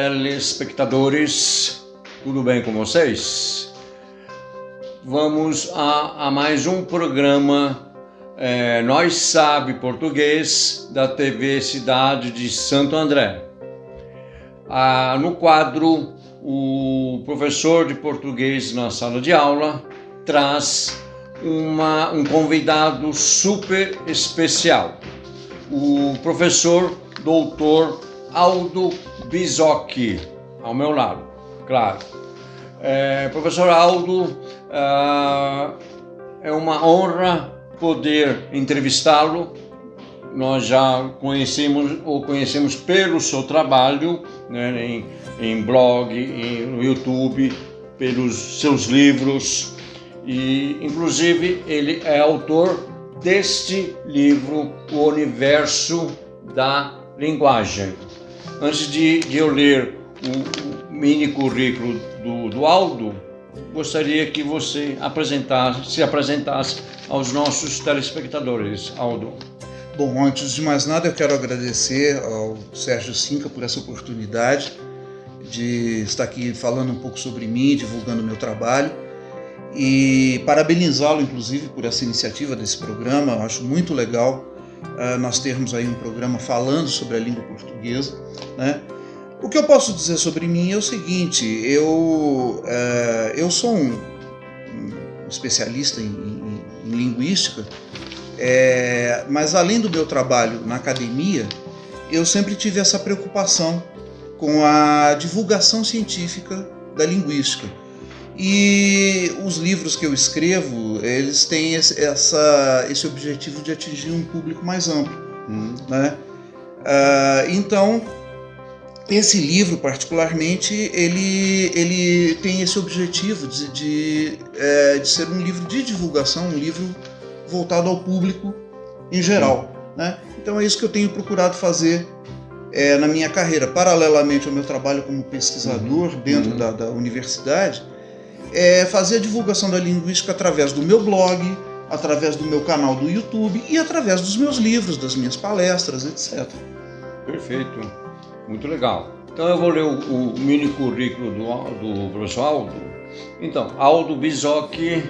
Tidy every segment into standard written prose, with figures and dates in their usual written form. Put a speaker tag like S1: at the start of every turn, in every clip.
S1: telespectadores, tudo bem com vocês? Vamos a mais um programa Nós Sabe Português da TV Cidade de Santo André. No quadro, o professor de português na sala de aula traz um convidado super especial, o professor doutor Aldo Bisocchi, ao meu lado, claro. Professor Aldo, é uma honra poder entrevistá-lo. Nós já conhecemos pelo seu trabalho, né, em blog, no YouTube, pelos seus livros, e inclusive ele é autor deste livro, O Universo da Linguagem. Antes de eu ler o mini currículo do Aldo, gostaria que você se apresentasse aos nossos telespectadores. Aldo.
S2: Bom, antes de mais nada, eu quero agradecer ao Sérgio Cinca por essa oportunidade de estar aqui falando um pouco sobre mim, divulgando o meu trabalho, e parabenizá-lo, inclusive, por essa iniciativa desse programa. Eu acho muito legal nós termos aí um programa falando sobre a língua portuguesa, né? O que eu posso dizer sobre mim é o seguinte: eu sou um especialista em linguística, mas além do meu trabalho na academia, eu sempre tive essa preocupação com a divulgação científica da linguística. E os livros que eu escrevo, eles têm esse objetivo de atingir um público mais amplo, né? Então, esse livro, particularmente, ele tem esse objetivo de ser um livro de divulgação, um livro voltado ao público em geral, né? Então é isso que eu tenho procurado fazer na minha carreira, paralelamente ao meu trabalho como pesquisador dentro da universidade, fazer a divulgação da linguística através do meu blog, através do meu canal do YouTube e através dos meus livros, das minhas palestras, etc.
S1: Perfeito, muito legal. Então eu vou ler o mini currículo do professor Aldo. Então, Aldo Bisocchi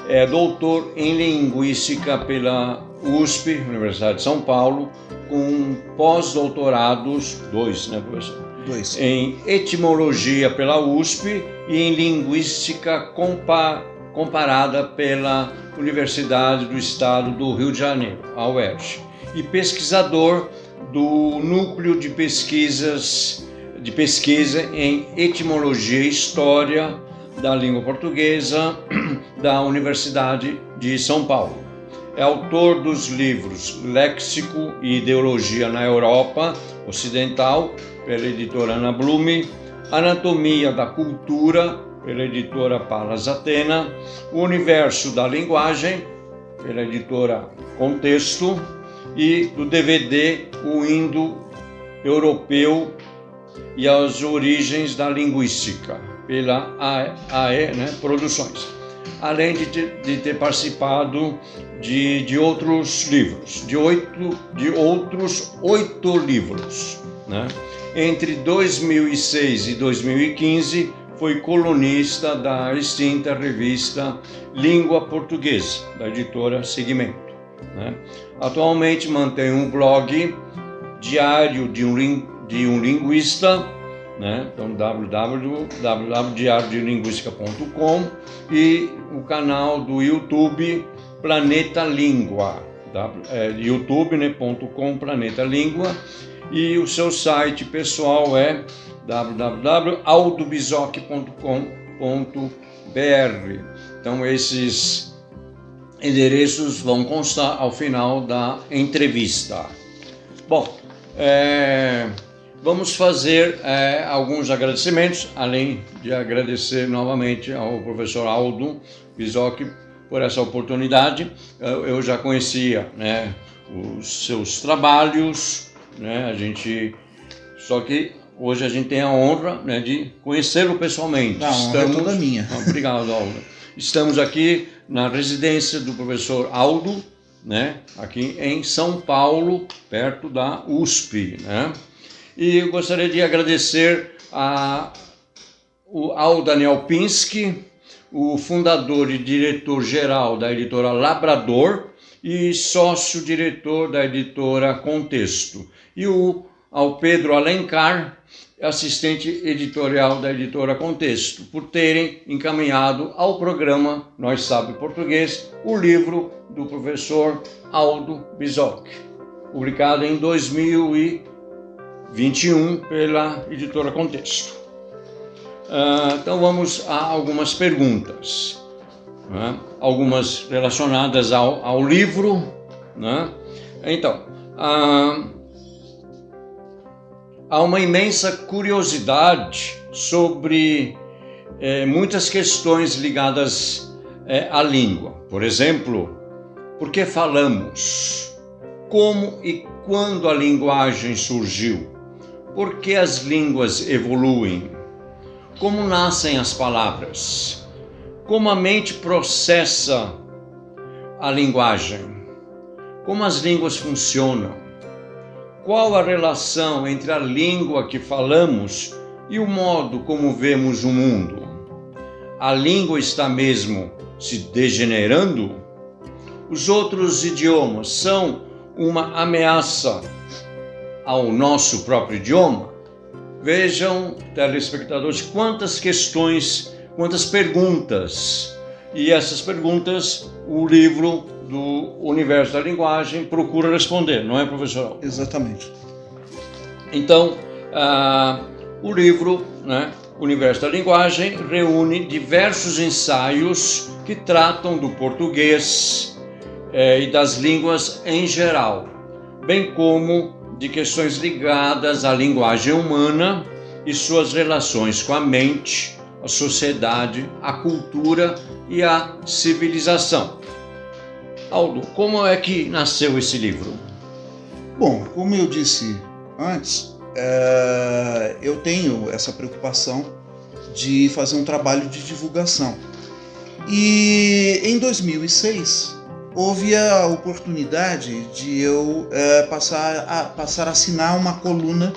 S1: é doutor em Linguística pela USP, Universidade de São Paulo, com pós-doutorados, 2, né, professor?
S2: 2.
S1: Em Etimologia pela USP e em Linguística Comparada pela Universidade do Estado do Rio de Janeiro, a UERJ, e pesquisador do Núcleo de Pesquisa em Etimologia e História da Língua Portuguesa da Universidade de São Paulo. É autor dos livros Léxico e Ideologia na Europa Ocidental, pela editora Ana Blume, Anatomia da Cultura, pela editora Palas Atena, O Universo da Linguagem, pela editora Contexto, e do DVD O Indo-Europeu e as Origens da Linguística, pela AE, né, Produções, além de ter participado de outros livros, de outros 8 livros, né? Entre 2006 e 2015 foi colunista da extinta revista Língua Portuguesa, da editora Segmento, né? Atualmente mantém um blog, Diário de um Linguista, né? Então www.diariodelinguistica.com, e o canal do YouTube Planeta Língua, youtube.com Planeta Língua, e o seu site pessoal é www.aldobisocchi.com.br. Então esses endereços vão constar ao final da entrevista. Bom, vamos fazer alguns agradecimentos, além de agradecer novamente ao professor Aldo Bisocchi por essa oportunidade. Eu já conhecia, né, os seus trabalhos, né, só que hoje a gente tem a honra, né, de conhecê-lo pessoalmente.
S2: A honra é toda minha.
S1: Obrigado, Aldo. Estamos aqui na residência do professor Aldo, né, aqui em São Paulo, perto da USP, né? E eu gostaria de agradecer ao Daniel Pinsky, o fundador e diretor-geral da editora Labrador e sócio-diretor da editora Contexto, e ao Pedro Alencar, assistente editorial da editora Contexto, por terem encaminhado ao programa Nós Sabe Português o livro do professor Aldo Bizoc, publicado em 2021 pela editora Contexto. Então vamos a algumas perguntas, né? Algumas relacionadas ao livro, né? Então, há uma imensa curiosidade sobre muitas questões ligadas à língua. Por exemplo, por que falamos? Como e quando a linguagem surgiu? Por que as línguas evoluem? Como nascem as palavras? Como a mente processa a linguagem? Como as línguas funcionam? Qual a relação entre a língua que falamos e o modo como vemos o mundo? A língua está mesmo se degenerando? Os outros idiomas são uma ameaça ao nosso próprio idioma? Vejam, telespectadores, quantas questões, quantas perguntas. E essas perguntas, o livro do Universo da Linguagem procura responder, não é, professor?
S2: Exatamente.
S1: Então, o livro, né, Universo da Linguagem, reúne diversos ensaios que tratam do português e das línguas em geral, bem como de questões ligadas à linguagem humana e suas relações com a mente, a sociedade, a cultura e a civilização. Aldo, como é que nasceu esse livro?
S2: Bom, como eu disse antes, eu tenho essa preocupação de fazer um trabalho de divulgação. E em 2006 houve a oportunidade de eu passar a assinar uma coluna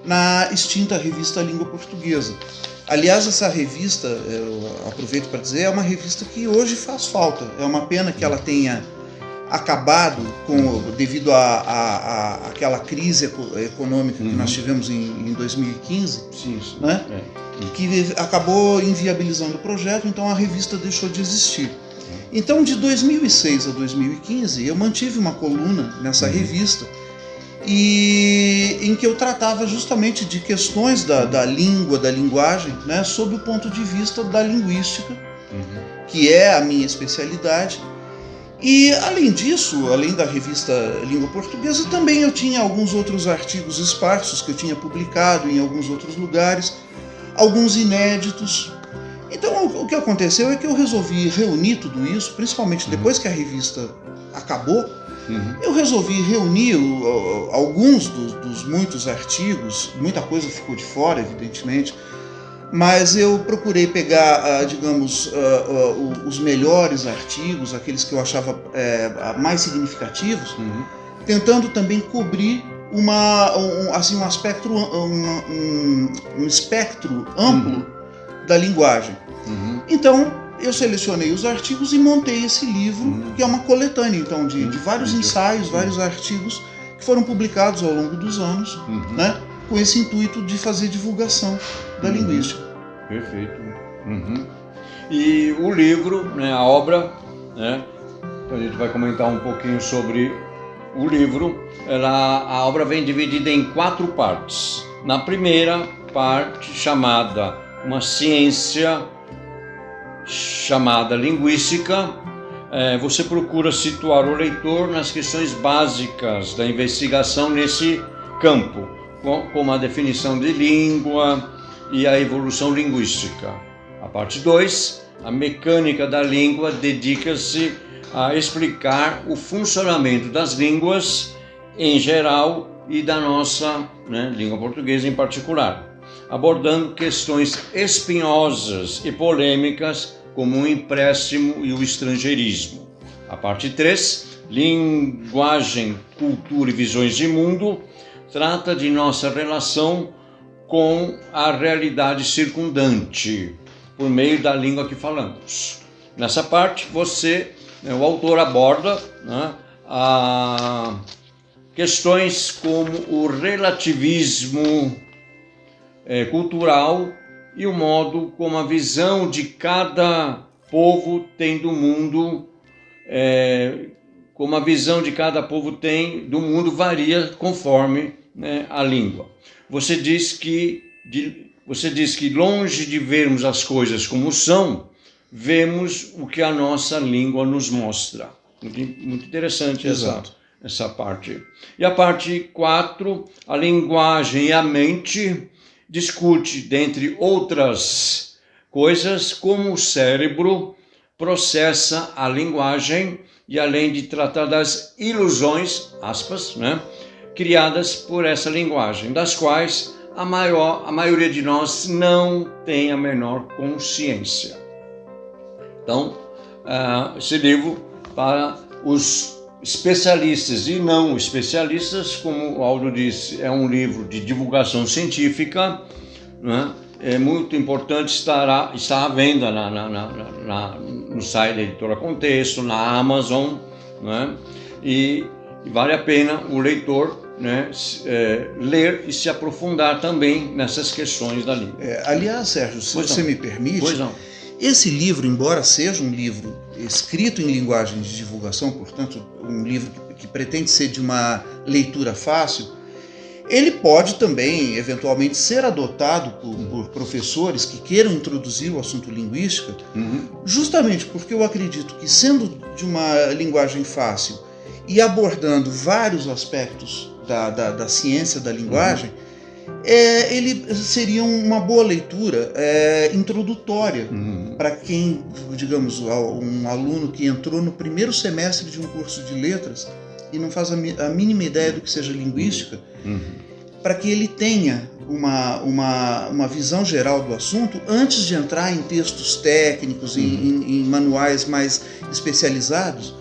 S2: na extinta revista Língua Portuguesa. Aliás, essa revista, eu aproveito para dizer, é uma revista que hoje faz falta. É uma pena que ela tenha acabado devido àquela crise econômica que nós tivemos em 2015,
S1: sim.
S2: Né? Que acabou inviabilizando o projeto, então a revista deixou de existir. Então, de 2006 a 2015, eu mantive uma coluna nessa revista em que eu tratava justamente de questões da língua, da linguagem, né, sob o ponto de vista da linguística, que é a minha especialidade. E, além disso, além da revista Língua Portuguesa, também eu tinha alguns outros artigos esparsos que eu tinha publicado em alguns outros lugares, alguns inéditos. Então, o que aconteceu é que eu resolvi reunir tudo isso, principalmente depois que a revista acabou, eu resolvi reunir alguns dos muitos artigos, muita coisa ficou de fora, evidentemente, mas eu procurei pegar, digamos, os melhores artigos, aqueles que eu achava mais significativos, tentando também cobrir um espectro amplo da linguagem. Então, eu selecionei os artigos e montei esse livro, que é uma coletânea, então, de vários ensaios, vários artigos que foram publicados ao longo dos anos, né, com esse intuito de fazer divulgação da linguística.
S1: Perfeito. E o livro, né, a obra, né, então a gente vai comentar um pouquinho sobre o livro. A obra vem dividida em 4 partes. Na primeira parte, chamada uma ciência chamada linguística, você procura situar o leitor nas questões básicas da investigação nesse campo, como a definição de língua e a evolução linguística. A parte 2, a mecânica da língua, dedica-se a explicar o funcionamento das línguas em geral e da nossa, né, língua portuguesa em particular, abordando questões espinhosas e polêmicas como o empréstimo e o estrangeirismo. A parte 3, linguagem, cultura e visões de mundo, trata de nossa relação com a realidade circundante, por meio da língua que falamos. Nessa parte, o autor aborda, né, questões como o relativismo cultural e o modo como a visão de cada povo tem do mundo, como a visão de cada povo tem do mundo varia conforme, né, a língua. Você diz que longe de vermos as coisas como são, vemos o que a nossa língua nos mostra. Muito interessante essa parte. E a parte 4, a linguagem e a mente, discute, dentre outras coisas, como o cérebro processa a linguagem e além de tratar das ilusões, aspas, né, criadas por essa linguagem, das quais a maioria de nós não tem a menor consciência. Então, esse livro para os especialistas e não especialistas, como o Aldo disse, é um livro de divulgação científica, né? É muito importante, está à venda no site da Editora Contexto, na Amazon, né? E vale a pena o leitor, né, ler e se aprofundar também nessas questões da língua.
S2: Aliás, Sérgio, se você me permite, esse livro, embora seja um livro escrito em linguagem de divulgação, portanto, um livro que pretende ser de uma leitura fácil, ele pode também, eventualmente, ser adotado por professores que queiram introduzir o assunto linguística, justamente porque eu acredito que, sendo de uma linguagem fácil e abordando vários aspectos da ciência da linguagem, ele seria uma boa leitura introdutória para quem, digamos, um aluno que entrou no primeiro semestre de um curso de letras e não faz a mínima ideia do que seja linguística, para que ele tenha uma visão geral do assunto antes de entrar em textos técnicos, em manuais mais especializados,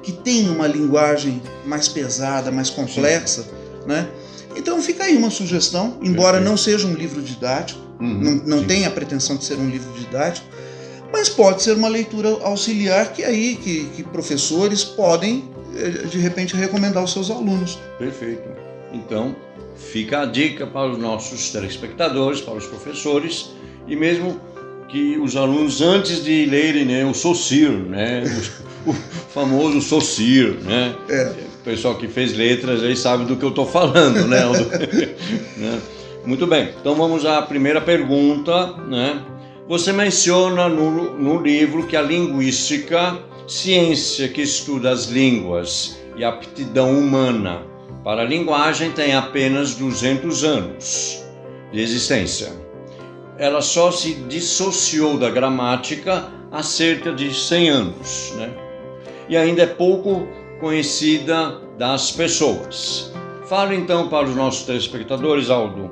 S2: que tem uma linguagem mais pesada, mais complexa, né? Então fica aí uma sugestão, embora não seja um livro didático, não tenha a pretensão de ser um livro didático, mas pode ser uma leitura auxiliar que professores podem, de repente, recomendar aos seus alunos.
S1: Perfeito. Então, fica a dica para os nossos telespectadores, para os professores, e mesmo que os alunos, antes de lerem, né, o Saussure, né, o famoso Saussure, né? O pessoal que fez letras aí sabe do que eu estou falando, né? Muito bem, então vamos à primeira pergunta, né? Você menciona no livro que a linguística, ciência que estuda as línguas e a aptidão humana para a linguagem, tem apenas 200 anos de existência. Ela só se dissociou da gramática há cerca de 100 anos, né? E ainda é pouco conhecida das pessoas. Fala então para os nossos telespectadores, Aldo,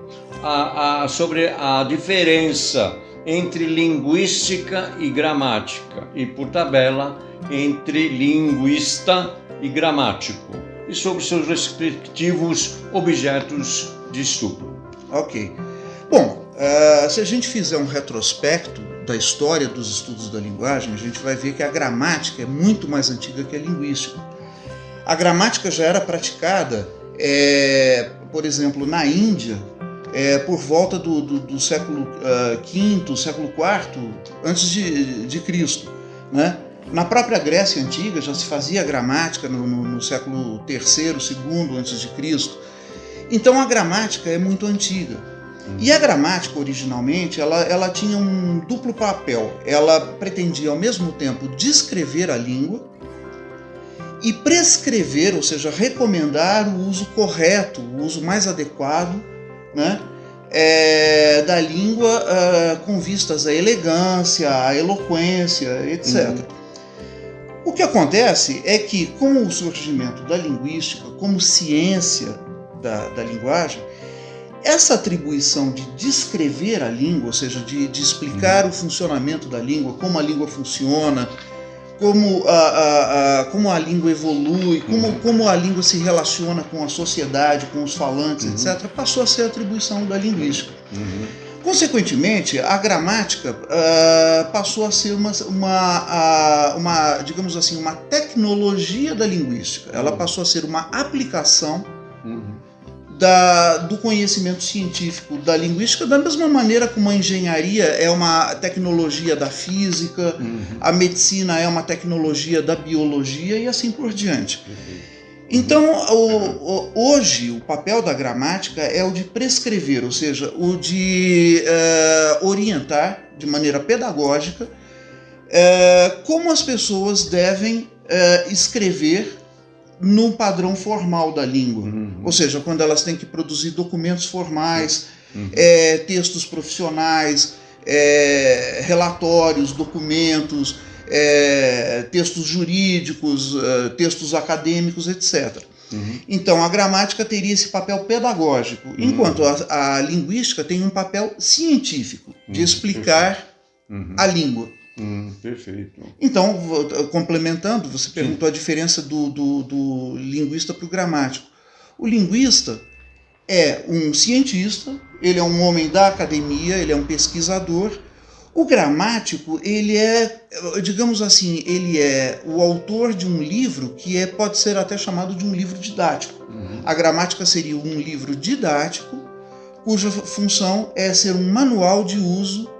S1: sobre a diferença entre linguística e gramática e, por tabela, entre linguista e gramático, e sobre seus respectivos objetos de estudo.
S2: Ok. Bom, se a gente fizer um retrospecto da história dos estudos da linguagem, a gente vai ver que a gramática é muito mais antiga que a linguística. A gramática já era praticada, por exemplo, na Índia, por volta do século V, século IV antes de Cristo, né? Na própria Grécia Antiga já se fazia gramática no século III, II antes de Cristo. Então a gramática é muito antiga. E a gramática, originalmente, ela tinha um duplo papel. Ela pretendia, ao mesmo tempo, descrever a língua e prescrever, ou seja, recomendar o uso correto, o uso mais adequado, né, da língua com vistas à elegância, à eloquência, etc. O que acontece é que, com o surgimento da linguística como ciência da linguagem, essa atribuição de descrever a língua, ou seja, de explicar o funcionamento da língua, como a língua funciona, como a língua evolui, como a língua se relaciona com a sociedade, com os falantes, etc., passou a ser atribuição da linguística. Consequentemente, a gramática passou a ser digamos assim, uma tecnologia da linguística. Ela passou a ser uma aplicação do conhecimento científico da linguística, da mesma maneira como a engenharia é uma tecnologia da física, a medicina é uma tecnologia da biologia e assim por diante. Então, hoje, o papel da gramática é o de prescrever, ou seja, o de orientar de maneira pedagógica como as pessoas devem escrever no padrão formal da língua. Ou seja, quando elas têm que produzir documentos formais, textos profissionais, relatórios, documentos, textos jurídicos, textos acadêmicos, etc. Então, a gramática teria esse papel pedagógico, enquanto a linguística tem um papel científico, de explicar a língua.
S1: Perfeito.
S2: Então, complementando, você perguntou a diferença do linguista para o gramático. O linguista é um cientista, ele é um homem da academia, ele é um pesquisador. O gramático, ele é, digamos assim, ele é o autor de um livro que pode ser até chamado de um livro didático. A gramática seria um livro didático, cuja função é ser um manual de uso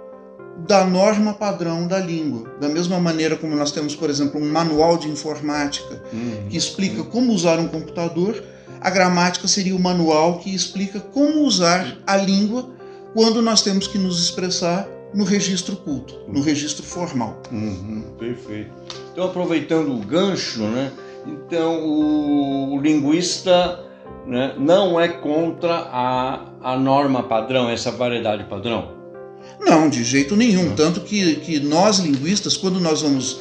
S2: da norma padrão da língua. Da mesma maneira como nós temos, por exemplo, um manual de informática que explica como usar um computador, a gramática seria o manual que explica como usar a língua quando nós temos que nos expressar no registro culto, no registro formal.
S1: Perfeito. Então, aproveitando o gancho, né? Então, o linguista, né, não é contra a norma padrão, essa variedade padrão?
S2: Não, de jeito nenhum. Tanto que nós, linguistas, quando nós vamos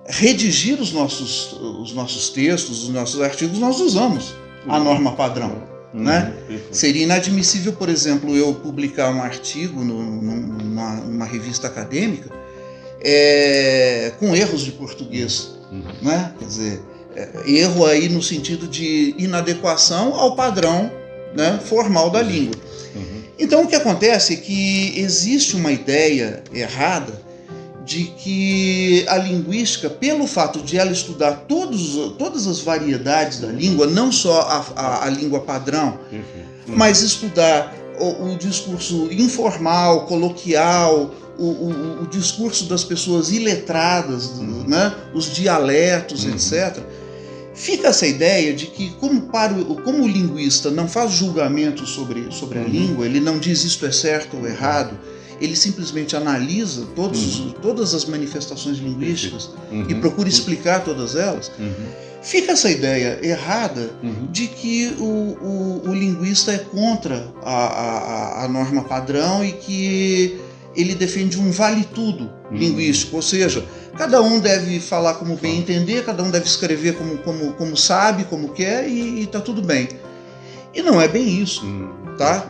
S2: redigir os nossos textos, os nossos artigos, nós usamos a norma padrão. Né? Seria inadmissível, por exemplo, eu publicar um artigo numa revista acadêmica com erros de português. Né? Quer dizer, erro aí no sentido de inadequação ao padrão, né, formal da língua. Então, o que acontece é que existe uma ideia errada de que a linguística, pelo fato de ela estudar todas as variedades da língua, não só a língua padrão, mas estudar o discurso informal, coloquial, o discurso das pessoas iletradas, né, os dialetos, etc., fica essa ideia de que, como o linguista não faz julgamento sobre a língua, ele não diz isto é certo ou errado, ele simplesmente analisa todas as manifestações linguísticas e procura explicar todas elas, fica essa ideia errada de que o linguista é contra a norma padrão e que ele defende um vale-tudo linguístico, ou seja, cada um deve falar como bem entender, cada um deve escrever como sabe, como quer e está tudo bem. E não é bem isso, tá?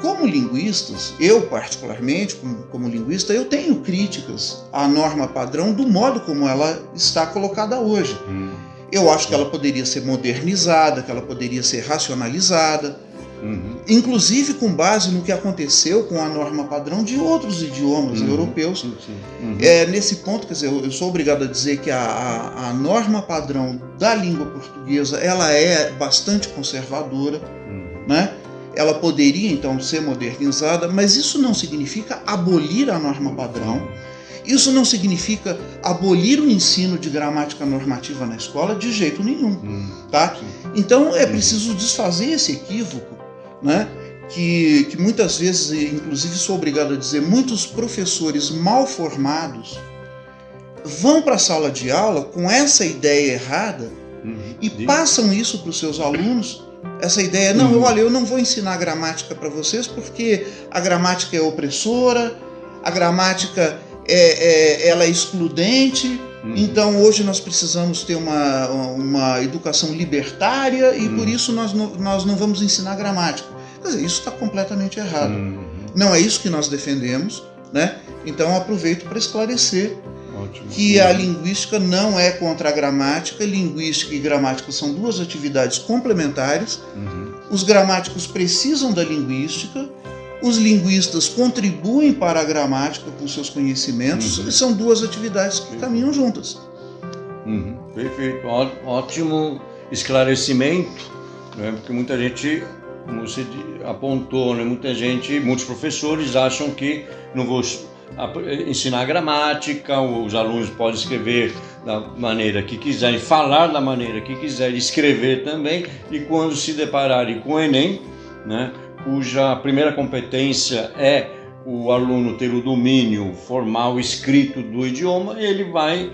S2: Como linguistas, eu particularmente, como linguista, eu tenho críticas à norma padrão do modo como ela está colocada hoje. Eu acho que ela poderia ser modernizada, que ela poderia ser racionalizada, inclusive com base no que aconteceu com a norma padrão de outros idiomas europeus. Nesse ponto, quer dizer, eu sou obrigado a dizer que a norma padrão da língua portuguesa ela é bastante conservadora, né? Ela poderia então ser modernizada, mas isso não significa abolir a norma padrão. Isso não significa abolir o ensino de gramática normativa na escola de jeito nenhum, tá? Então é preciso desfazer esse equívoco, né? Que muitas vezes, inclusive sou obrigado a dizer, muitos professores mal formados vão para a sala de aula com essa ideia errada e passam isso para os seus alunos. Essa ideia, não, olha, eu não vou ensinar gramática para vocês porque a gramática é opressora, a gramática ela é excludente, então hoje nós precisamos ter uma educação libertária e por isso nós não vamos ensinar gramática. Quer dizer, isso está completamente errado. Não é isso que nós defendemos, né? Então aproveito para esclarecer
S1: Ótimo.
S2: que a linguística não é contra a gramática. Linguística e gramática são duas atividades complementares. Os gramáticos precisam da linguística, os linguistas contribuem para a gramática com seus conhecimentos, e são duas atividades que caminham juntas.
S1: Perfeito, ótimo esclarecimento, né? Porque muita gente, como você apontou, né? Muitos professores acham que não vou ensinar gramática, os alunos podem escrever da maneira que quiserem, falar da maneira que quiserem, escrever também, e quando se depararem com o Enem, né? Cuja primeira competência é o aluno ter o domínio formal escrito do idioma, ele vai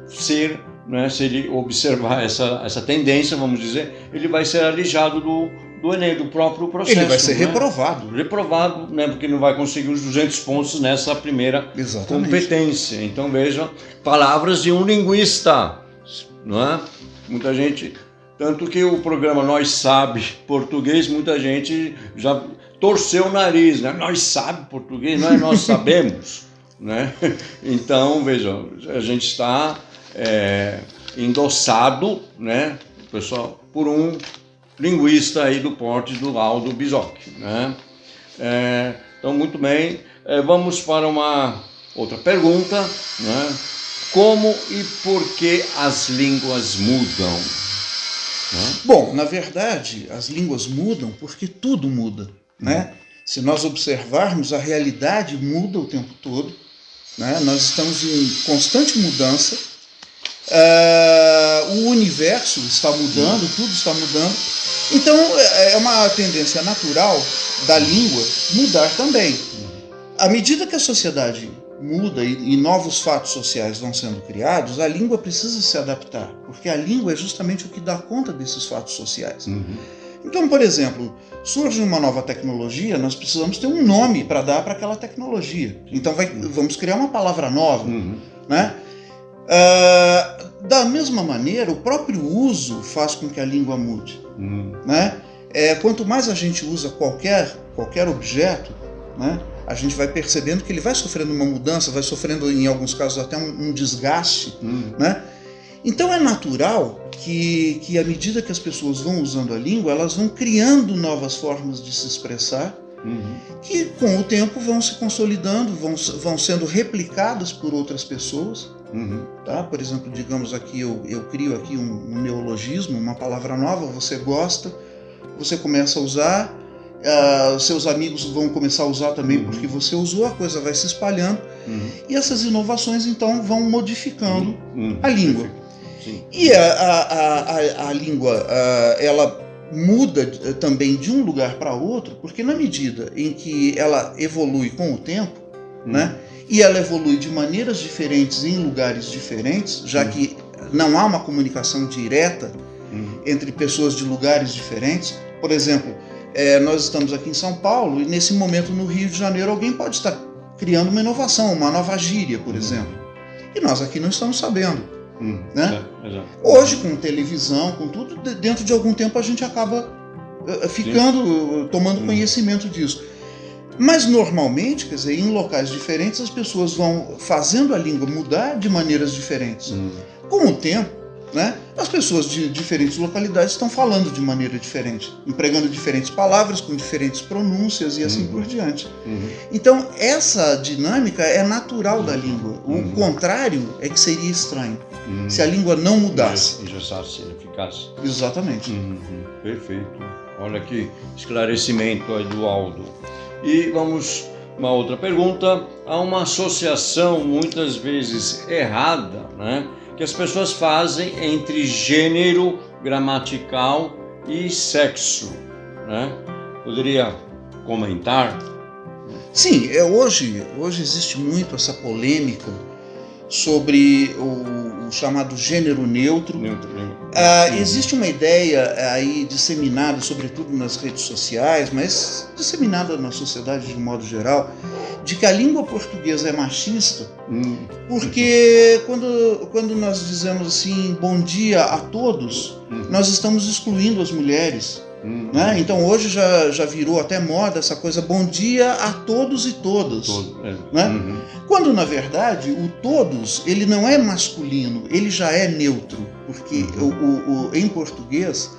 S1: ser, né, se ele observar essa tendência, vamos dizer, ele vai ser alijado do Enem, do próprio processo.
S2: Ele vai ser
S1: né?
S2: reprovado.
S1: Reprovado, né, porque não vai conseguir os 200 pontos nessa primeira competência. Então veja, palavras de um linguista, não é? Muita gente... Tanto que o programa Nós Sabe Português, muita gente já torceu o nariz, né? Nós sabe português, nós sabemos, né? Então, veja, a gente está endossado, né, pessoal, por um linguista aí do porte do Aldo Bizoc, né? Então, muito bem. Vamos para uma outra pergunta, né? Como e por que as línguas mudam?
S2: Bom, na verdade, as línguas mudam porque tudo muda, né? Se nós observarmos, a realidade muda o tempo todo, né? Nós estamos em constante mudança, o universo está mudando, tudo está mudando. Então, é uma tendência natural da língua mudar também. À medida que a sociedade muda e novos fatos sociais vão sendo criados, a língua precisa se adaptar, porque a língua é justamente o que dá conta desses fatos sociais. Então, por exemplo, surge uma nova tecnologia, nós precisamos ter um nome para dar para aquela tecnologia. Então vamos criar uma palavra nova, né? Da mesma maneira, o próprio uso faz com que a língua mude, né? Quanto mais a gente usa qualquer objeto, né, a gente vai percebendo que ele vai sofrendo uma mudança, vai sofrendo, em alguns casos, até um desgaste, né? Então é natural que à medida que as pessoas vão usando a língua, elas vão criando novas formas de se expressar, que com o tempo vão se consolidando, vão sendo replicadas por outras pessoas. Tá? Por exemplo, digamos aqui, eu crio aqui um neologismo, uma palavra nova, você gosta, você começa a usar, seus amigos vão começar a usar também porque você usou, a coisa vai se espalhando, e essas inovações então vão modificando a língua. E a língua, ela muda também de um lugar para outro, porque na medida em que ela evolui com o tempo, né, e ela evolui de maneiras diferentes em lugares diferentes, já que não há uma comunicação direta entre pessoas de lugares diferentes. Por exemplo, nós estamos aqui em São Paulo e nesse momento no Rio de Janeiro alguém pode estar criando uma inovação, uma nova gíria, por exemplo, e nós aqui não estamos sabendo. Né? Hoje, com televisão, com tudo, dentro de algum tempo a gente acaba tomando conhecimento disso. Mas normalmente, quer dizer, em locais diferentes, as pessoas vão fazendo a língua mudar de maneiras diferentes. Com o tempo, né, as pessoas de diferentes localidades estão falando de maneira diferente, empregando diferentes palavras, com diferentes pronúncias e assim por diante. Então, essa dinâmica é natural da língua. O contrário é que seria estranho, se a língua não mudasse.
S1: Engessasse, ficasse.
S2: Exatamente.
S1: Perfeito. Olha que esclarecimento aí do Aldo. E vamos uma outra pergunta. Há uma associação muitas vezes errada, né, que as pessoas fazem entre gênero gramatical e sexo, né? Poderia comentar?
S2: Sim, hoje existe muito essa polêmica sobre o chamado gênero neutro. Existe uma ideia aí disseminada, sobretudo nas redes sociais, mas disseminada na sociedade de modo geral, de que a língua portuguesa é machista, porque quando nós dizemos assim, bom dia a todos, nós estamos excluindo as mulheres, Né? Então hoje já virou até moda essa coisa, bom dia a todos e todas. Né? Quando na verdade o todos ele não é masculino, ele já é neutro, porque em português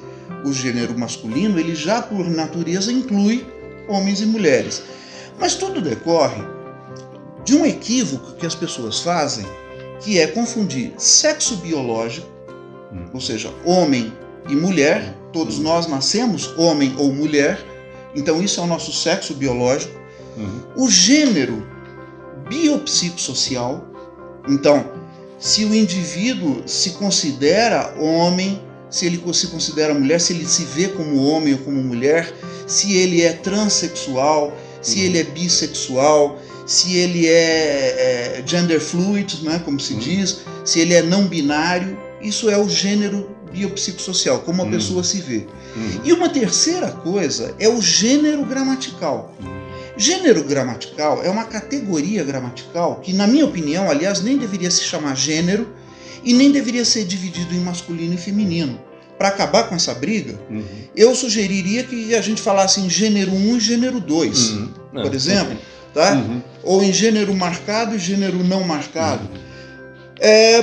S2: o gênero masculino ele já por natureza inclui homens e mulheres. Mas tudo decorre de um equívoco que as pessoas fazem, que é confundir sexo biológico, ou seja, homem e mulher. Todos nós nascemos homem ou mulher, então isso é o nosso sexo biológico. O gênero biopsicossocial, então, se o indivíduo se considera homem, se ele se considera mulher, se ele se vê como homem ou como mulher, se ele é transexual, se ele é bissexual, se ele é gender fluid, né, como se diz, se ele é não binário, isso é o gênero biopsicossocial, como a pessoa se vê. E uma terceira coisa é o gênero gramatical. Gênero gramatical é uma categoria gramatical que, na minha opinião, aliás, nem deveria se chamar gênero e nem deveria ser dividido em masculino e feminino. Para acabar com essa briga, eu sugeriria que a gente falasse em gênero 1 e gênero 2, por exemplo, tá? Ou em gênero marcado e gênero não marcado.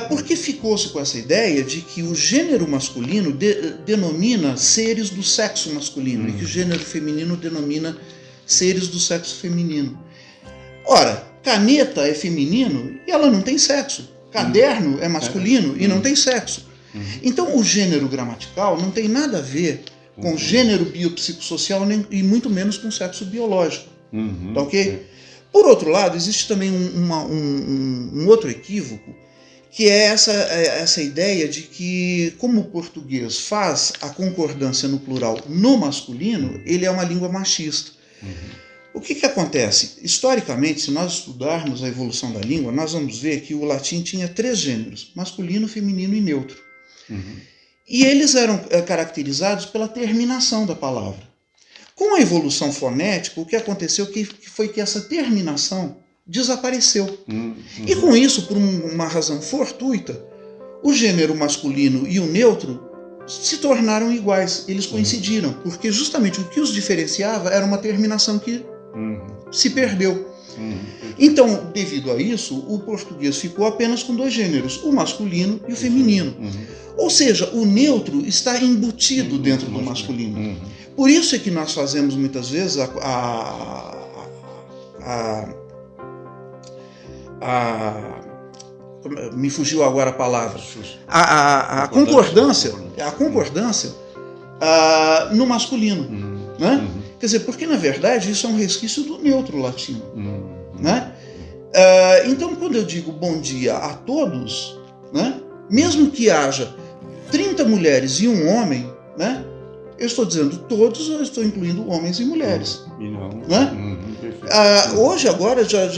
S2: Porque ficou-se com essa ideia de que o gênero masculino denomina seres do sexo masculino e que o gênero feminino denomina seres do sexo feminino. Ora, caneta é feminino e ela não tem sexo. Caderno é masculino e não tem sexo. Então o gênero gramatical não tem nada a ver com gênero biopsicossocial e muito menos com sexo biológico. Tá ok? Por outro lado, existe também um outro equívoco, que é essa ideia de que, como o português faz a concordância no plural no masculino, ele é uma língua machista. O que acontece? Historicamente, se nós estudarmos a evolução da língua, nós vamos ver que o latim tinha 3 gêneros, masculino, feminino e neutro. E eles eram caracterizados pela terminação da palavra. Com a evolução fonética, o que aconteceu foi que essa terminação desapareceu. E com isso, por uma razão fortuita, o gênero masculino e o neutro se tornaram iguais, eles coincidiram, porque justamente o que os diferenciava era uma terminação que se perdeu. Então, devido a isso, o português ficou apenas com 2 gêneros, o masculino e o feminino. Ou seja, o neutro está embutido dentro do masculino. Por isso é que nós fazemos muitas vezes me fugiu agora a palavra, a concordância no masculino, né? Quer dizer, porque na verdade isso é um resquício do neutro latino, né? Então quando eu digo bom dia a todos, né? Mesmo que haja 30 mulheres e um homem, né? Eu estou dizendo todos, eu estou incluindo homens e mulheres. Né? Hoje, agora, já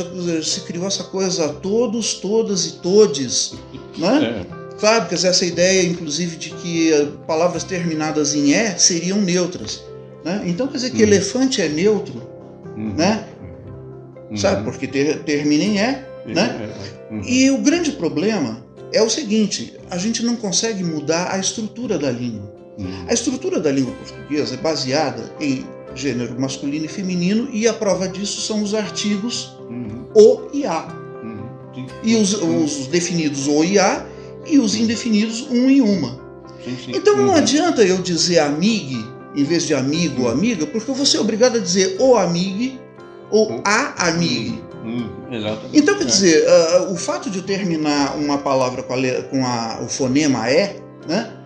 S2: se criou essa coisa todos, todas e todes. Né? Sabe? Quer dizer, essa ideia, inclusive, de que palavras terminadas em E seriam neutras. Né? Então, quer dizer que elefante é neutro. Né? Sabe? Porque termina em E. Né? E o grande problema é o seguinte: a gente não consegue mudar a estrutura da língua. A estrutura da língua portuguesa é baseada em gênero masculino e feminino, e a prova disso são os artigos o e a. E os definidos o e a e os indefinidos um e uma. Então não adianta eu dizer amigue em vez de amigo ou amiga, porque eu vou ser obrigado a dizer o amigue ou a amigue. Então quer dizer, o fato de eu terminar uma palavra com o fonema E, né?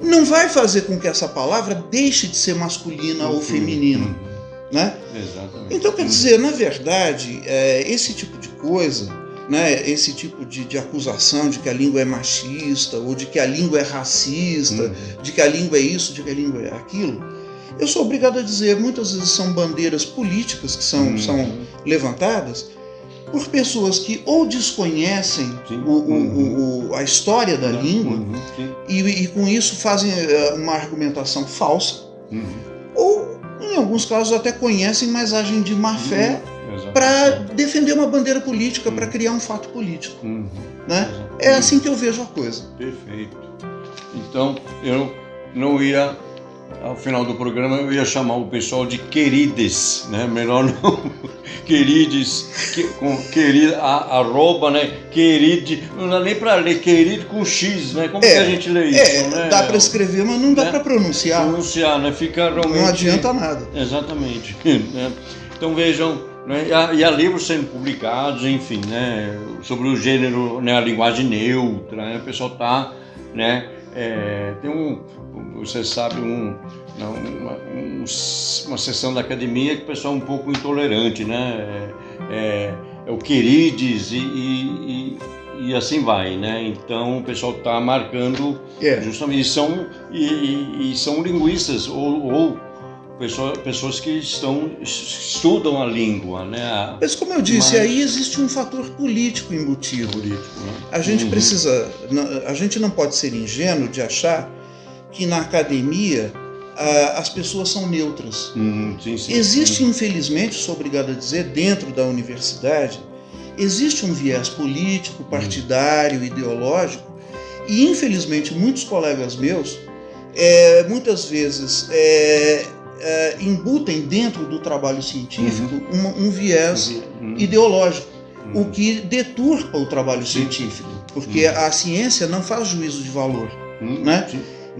S2: Não vai fazer com que essa palavra deixe de ser masculina ou feminina, né?
S1: Exatamente.
S2: Então, quer dizer, na verdade, esse tipo de coisa, né, esse tipo de acusação de que a língua é machista, ou de que a língua é racista, de que a língua é isso, de que a língua é aquilo, eu sou obrigado a dizer, muitas vezes são bandeiras políticas que são levantadas por pessoas que ou desconhecem a história da língua e com isso fazem uma argumentação falsa, ou em alguns casos até conhecem, mas agem de má fé para defender uma bandeira política, para criar um fato político. Né? É assim que eu vejo a coisa.
S1: Perfeito. Então eu não ia ao final do programa eu ia chamar o pessoal de querides, né? Melhor não, querides, arroba, né? Queride, não dá nem para ler, querido com X, né? Como que a gente lê isso, né?
S2: Dá para escrever, mas não dá para pronunciar.
S1: Pronunciar, né? Fica realmente...
S2: Não adianta nada.
S1: Exatamente. Né? Então vejam, né? E há livros sendo publicados, enfim, né? Sobre o gênero, né? A linguagem neutra, né? O pessoal está, né? Tem você sabe, uma sessão da academia que o pessoal é um pouco intolerante, né? É o querides e assim vai, né? Então o pessoal está marcando justamente, são linguistas ou pessoas que estudam a língua, né?
S2: Mas como eu disse, aí existe um fator político embutido.
S1: Né?
S2: A gente a gente não pode ser ingênuo de achar que na academia as pessoas são neutras.
S1: Sim.
S2: Existe, infelizmente, sou obrigado a dizer, dentro da universidade, existe um viés político, partidário, ideológico, e infelizmente muitos colegas meus, muitas vezes, embutem dentro do trabalho científico um viés ideológico, o que deturpa o trabalho científico, porque a ciência não faz juízo de valor, né?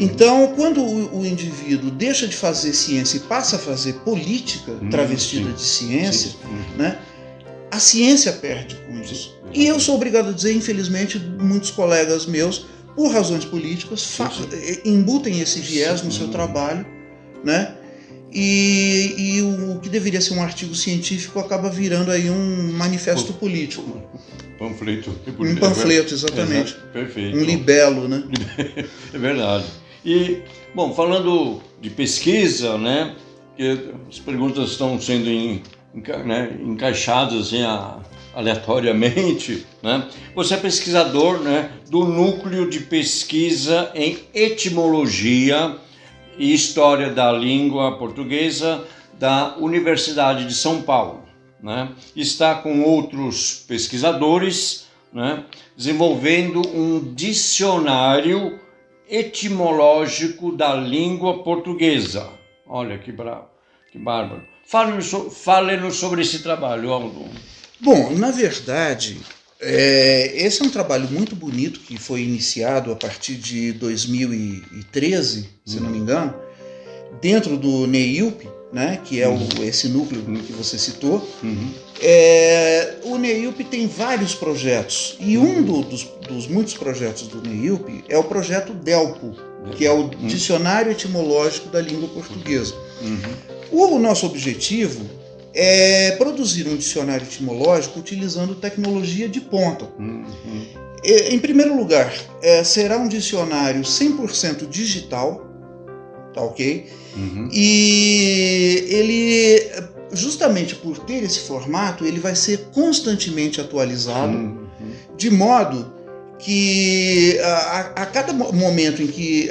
S2: Então, quando o indivíduo deixa de fazer ciência e passa a fazer política travestida de ciência, né, a ciência perde com isso. E eu sou obrigado a dizer, infelizmente, muitos colegas meus, por razões políticas, embutem esse viés no seu trabalho, né? E o que deveria ser um artigo científico acaba virando aí um manifesto político.
S1: Panfleto.
S2: Um panfleto, exatamente.
S1: Perfeito.
S2: Um libelo, né?
S1: É verdade. E, bom, falando de pesquisa, né, que as perguntas estão sendo encaixadas assim, aleatoriamente, né? Você é pesquisador, né, do Núcleo de Pesquisa em Etimologia e História da Língua Portuguesa da Universidade de São Paulo, né? Está com outros pesquisadores, né, desenvolvendo um dicionário etimológico da língua portuguesa. Olha que bravo, que bárbaro. Fale-nos sobre esse trabalho, Aldo.
S2: Bom, na verdade, esse é um trabalho muito bonito que foi iniciado a partir de 2013, se não me engano, dentro do NEIUP, né, que é esse núcleo que você citou. O NEIUP tem vários projetos, e um dos muitos projetos do NEIUP é o projeto DELPO, que é o Dicionário Etimológico da Língua Portuguesa. O nosso objetivo é produzir um dicionário etimológico utilizando tecnologia de ponta. Em primeiro lugar, será um dicionário 100% digital, tá ok? E ele, justamente por ter esse formato, ele vai ser constantemente atualizado, de modo que a cada momento em que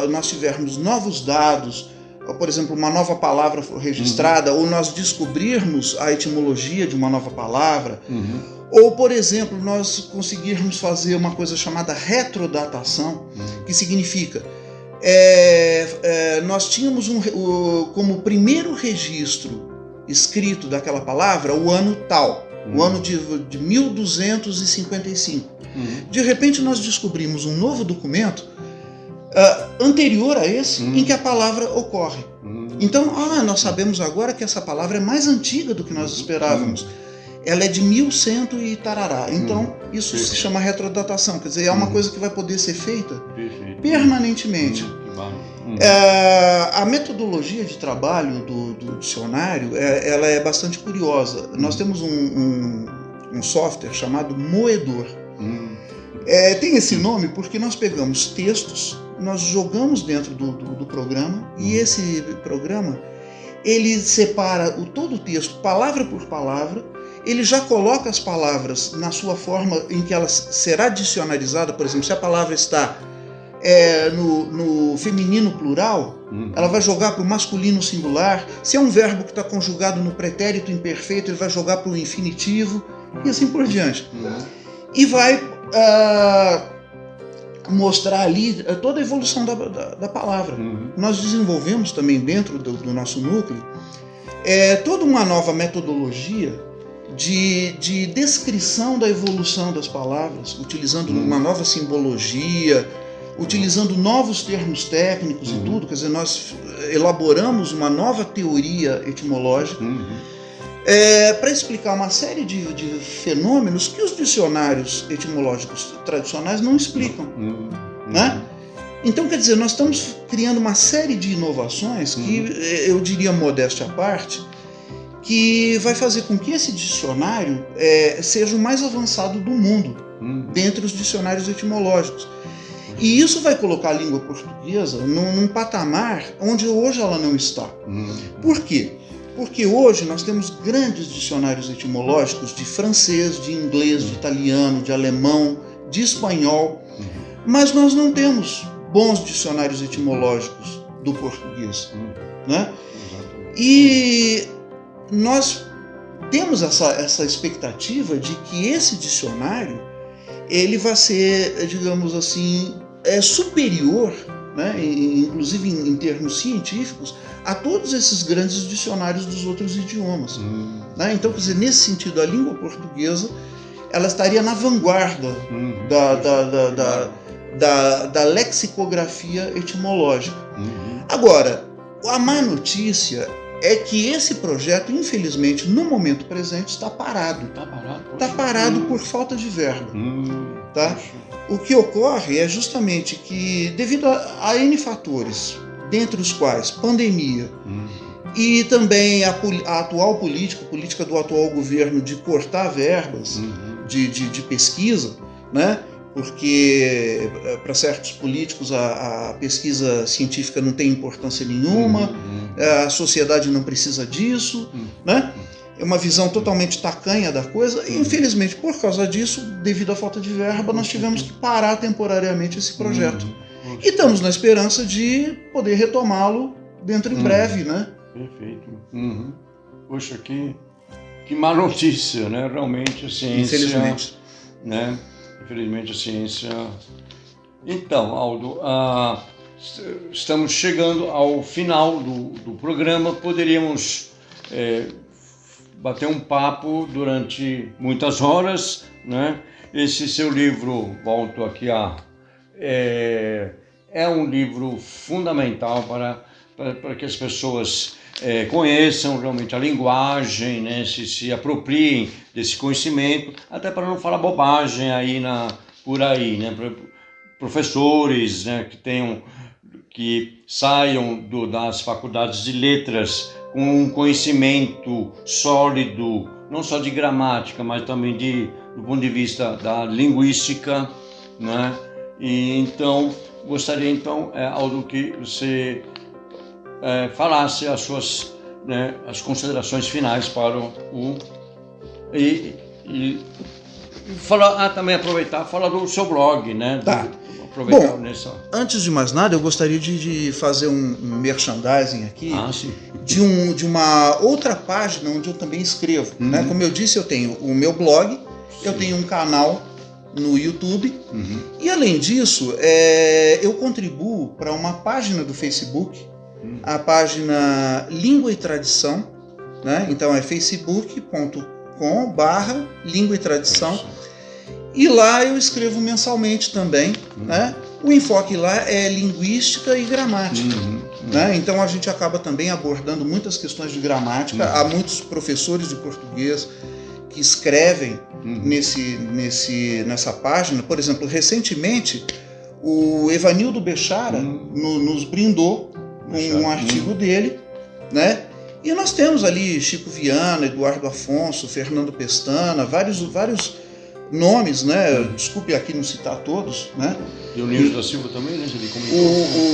S2: nós tivermos novos dados, por exemplo, uma nova palavra registrada, ou nós descobrirmos a etimologia de uma nova palavra, ou, por exemplo, nós conseguirmos fazer uma coisa chamada retrodatação, que significa nós tínhamos como primeiro registro escrito daquela palavra o ano tal, o ano de 1255. De repente nós descobrimos um novo documento anterior a esse em que a palavra ocorre. Então, nós sabemos agora que essa palavra é mais antiga do que nós esperávamos. Ela é de 1100 e tarará. Então, isso se chama retrodatação. Quer dizer, é uma coisa que vai poder ser feita permanentemente. A metodologia de trabalho do dicionário ela é bastante curiosa. Nós temos um software chamado Moedor. Tem esse nome porque nós pegamos textos, nós jogamos dentro do programa, e esse programa ele separa todo o texto, palavra por palavra, ele já coloca as palavras na sua forma em que ela será dicionarizada. Por exemplo, se a palavra está no feminino plural, ela vai jogar para o masculino singular. Se é um verbo que está conjugado no pretérito imperfeito, ele vai jogar para o infinitivo, e assim por diante. E vai mostrar ali toda a evolução da palavra. Nós desenvolvemos também dentro do nosso núcleo toda uma nova metodologia de descrição da evolução das palavras, utilizando uma nova simbologia, utilizando novos termos técnicos e tudo. Quer dizer, nós elaboramos uma nova teoria etimológica para explicar uma série de fenômenos que os dicionários etimológicos tradicionais não explicam. Né? Então, quer dizer, nós estamos criando uma série de inovações que, eu diria, modéstia à parte, que vai fazer com que esse dicionário seja o mais avançado do mundo, dentre os dicionários etimológicos. E isso vai colocar a língua portuguesa num patamar onde hoje ela não está. Por quê? Porque hoje nós temos grandes dicionários etimológicos de francês, de inglês, de italiano, de alemão, de espanhol, mas nós não temos bons dicionários etimológicos do português. Né? E nós temos essa expectativa de que esse dicionário ele vai ser, digamos assim, superior, né, inclusive em termos científicos, a todos esses grandes dicionários dos outros idiomas. Né? Então, quer dizer, nesse sentido, a língua portuguesa ela estaria na vanguarda da lexicografia etimológica. Agora, a má notícia é que esse projeto, infelizmente, no momento presente, está parado. Está parado por falta de verba. Tá? O que ocorre é justamente que, devido a N fatores, dentre os quais pandemia e também a atual política do atual governo de cortar verbas de pesquisa, né? Porque para certos políticos a pesquisa científica não tem importância nenhuma, a sociedade não precisa disso, né? É uma visão totalmente tacanha da coisa, e infelizmente por causa disso, devido à falta de verba, nós tivemos que parar temporariamente esse projeto. E estamos na esperança de poder retomá-lo dentro em breve, né?
S1: Perfeito. Poxa, que má notícia, né? Realmente a ciência...
S2: Infelizmente.
S1: Né? Infelizmente a ciência... Então, Aldo, estamos chegando ao final do programa. Poderíamos bater um papo durante muitas horas, né? Esse seu livro, volto aqui é um livro fundamental para que as pessoas conheçam realmente a linguagem, né? Se apropriem desse conhecimento, até para não falar bobagem aí por aí, né? Professores, né, que saiam das faculdades de letras com um conhecimento sólido, não só de gramática, mas também do ponto de vista da linguística, né? E então, gostaria Aldo, que você falasse as suas, né, as considerações finais para também aproveitar, falar do seu blog, né?
S2: Tá. Bom, antes de mais nada, eu gostaria de fazer um merchandising aqui de uma outra página onde eu também escrevo. Né? Como eu disse, eu tenho o meu blog, eu tenho um canal no YouTube e, além disso, eu contribuo para uma página do Facebook, a página Língua e Tradição, né? Então é facebook.com/Língua e Tradição. E lá eu escrevo mensalmente também, né? O enfoque lá é linguística e gramática, né? Então a gente acaba também abordando muitas questões de gramática. Há muitos professores de português que escrevem nessa página. Por exemplo, recentemente o Evanildo Bechara nos brindou com um artigo dele, né? E nós temos ali Chico Viana, Eduardo Afonso, Fernando Pestana, vários nomes, né? Desculpe aqui não citar todos, né?
S1: Dionísio da Silva também, né?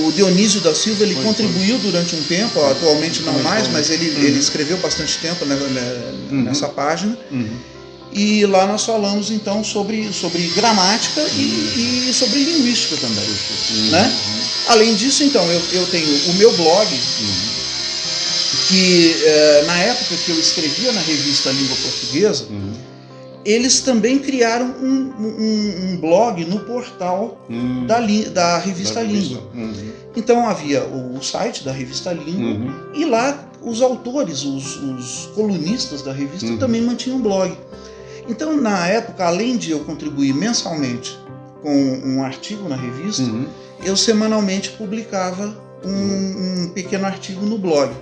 S2: O Dionísio da Silva ele contribuiu durante um tempo, atualmente não mais, mas ele escreveu bastante tempo nessa página. E lá nós falamos então sobre gramática e sobre linguística também, né? Além disso, então, eu tenho o meu blog, que na época que eu escrevia na revista Língua Portuguesa, eles também criaram um blog no portal da Revista Língua. Então havia o site da Revista Língua e lá os autores, os colunistas da revista também mantinham blog. Então, na época, além de eu contribuir mensalmente com um artigo na revista, eu semanalmente publicava um pequeno artigo no blog.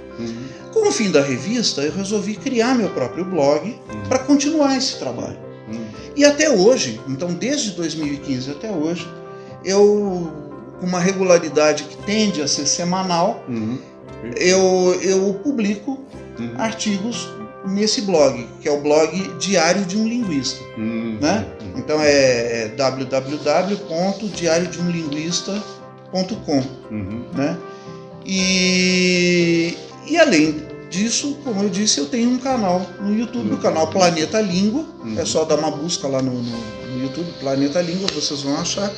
S2: Com o fim da revista, eu resolvi criar meu próprio blog para continuar esse trabalho. E até hoje, então desde 2015 até hoje, eu, com uma regularidade que tende a ser semanal, eu publico artigos nesse blog, que é o blog Diário de um Linguista. Né? Então é www.diariodeumlinguista.com. Né? E além disso, como eu disse, eu tenho um canal no YouTube, o canal Planeta Língua. É só dar uma busca lá no YouTube, Planeta Língua, vocês vão achar.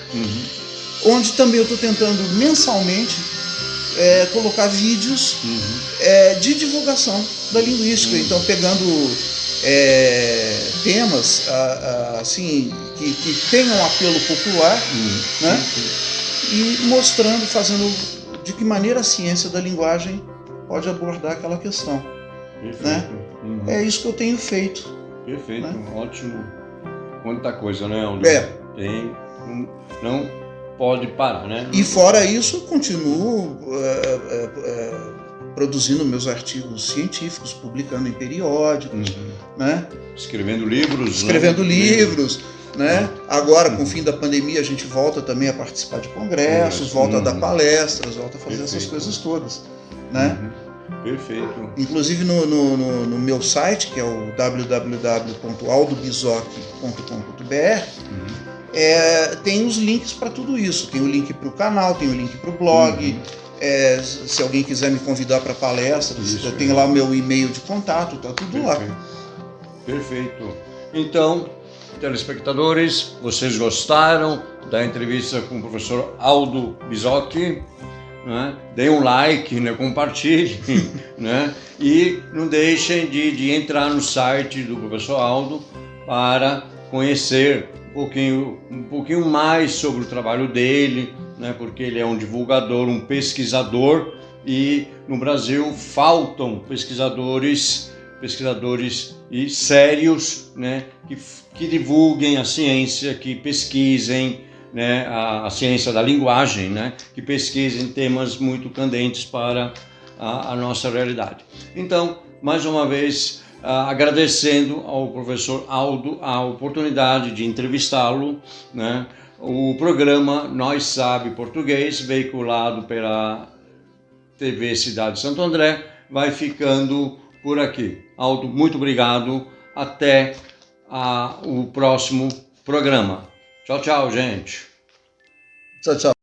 S2: Onde também eu estou tentando mensalmente colocar vídeos de divulgação da linguística. Então, pegando temas assim, que tenham apelo popular, né? E mostrando, fazendo de que maneira a ciência da linguagem pode abordar aquela questão. Né? É isso que eu tenho feito.
S1: Perfeito,
S2: né?
S1: Ótimo. Quanta coisa, né? Tem, não pode parar, né?
S2: E fora isso, eu continuo produzindo meus artigos científicos, publicando em periódicos, né?
S1: Escrevendo livros.
S2: Escrevendo livros, né? Agora, com o fim da pandemia, a gente volta também a participar de congressos, volta a dar palestras, volta a fazer essas coisas todas, né?
S1: Perfeito.
S2: Inclusive no meu site, que é o www.aldobizoc.com.br, tem os links para tudo isso. Tem o link para o canal, tem o link para o blog. Se alguém quiser me convidar para palestras, eu tenho lá o meu e-mail de contato, tá tudo lá.
S1: Perfeito. Então, telespectadores, vocês gostaram da entrevista com o professor Aldo Bizoc? Né? Deem um like, né? Compartilhem, né? E não deixem de entrar no site do professor Aldo para conhecer um pouquinho mais sobre o trabalho dele, né? Porque ele é um divulgador, um pesquisador, e no Brasil faltam pesquisadores e sérios, né? Que divulguem a ciência, que pesquisem, né, a ciência da linguagem, né, que pesquisem temas muito candentes para a nossa realidade. Então, mais uma vez, agradecendo ao professor Aldo a oportunidade de entrevistá-lo, né, o programa Nós Sabe Português, veiculado pela TV Cidade de Santo André, vai ficando por aqui. Aldo, muito obrigado. Até o próximo programa. Tchau, tchau, gente.
S2: Tchau, tchau.